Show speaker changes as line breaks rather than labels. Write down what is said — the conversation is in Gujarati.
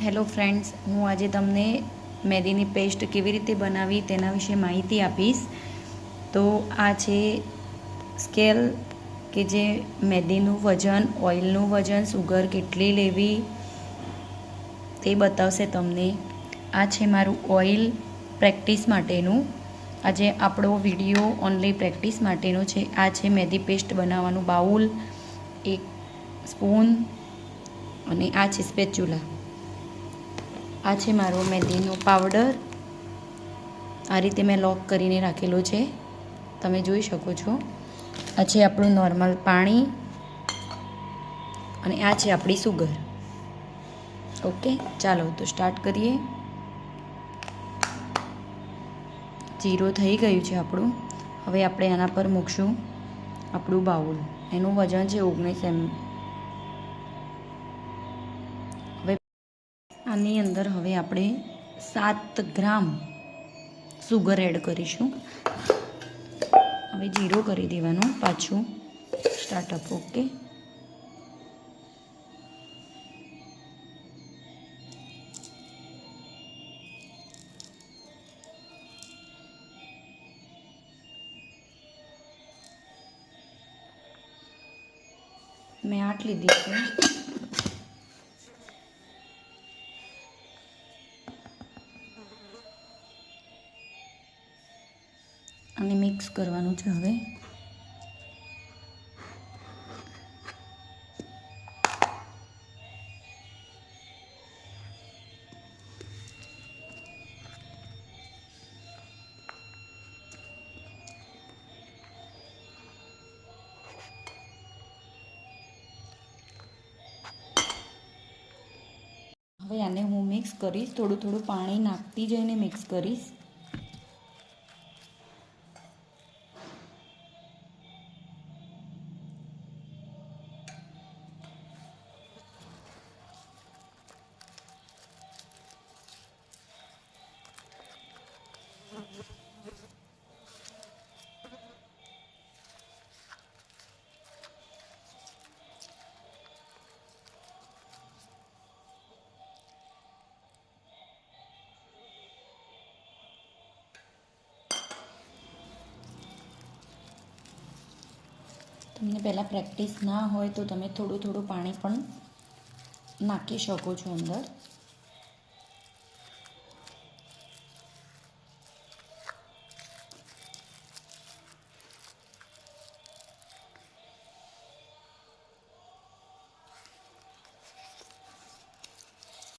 હેલો ફ્રેન્ડ્સ, હું આજે તમને મેદીની પેસ્ટ કેવી રીતે બનાવી તેના વિશે માહિતી આપીશ. તો આ છે સ્કેલ કે જે મેદીનું વજન, ઓઇલનું વજન, સુગર કેટલી લેવી તે બતાવશે તમને. આ છે મારું ઓઇલ પ્રેક્ટિસ માટેનું. આજે આપણો વિડીયો ઓનલી પ્રેક્ટિસ માટેનો છે. આ છે મેદી પેસ્ટ બનાવવાનું બાઉલ, એક સ્પૂન અને આ છે સ્પેચ્યુલા. આ છે મારો મેદીનો પાવડર. આ રીતે મેં લોક કરીને રાખેલો છે, તમે જોઈ શકો છો. આ છે આપણું નોર્મલ પાણી અને આ છે આપણી સુગર. ઓકે, ચાલો તો સ્ટાર્ટ કરીએ. 0 થઈ ગયું છે આપણું. હવે આપણે આના પર મૂકશું આપણું બાઉલ. એનું વજન છે 19 ml. આની અંદર હવે આપણે 7 ગ્રામ સુગર એડ કરીશું. હવે 0 કરી દેવાનું, પાછું સ્ટાર્ટઅપ. ઓકે, મેં 8 લીધી છે. અને મિક્સ કરવાનું છે. હવે આને હું મિક્સ કરીશ. થોડું થોડું પાણી નાખતી જઈને મિક્સ કરીશ. તમને પહેલાં પ્રેક્ટિસ ના હોય તો તમે થોડું થોડું પાણી પણ નાખી શકો છો અંદર.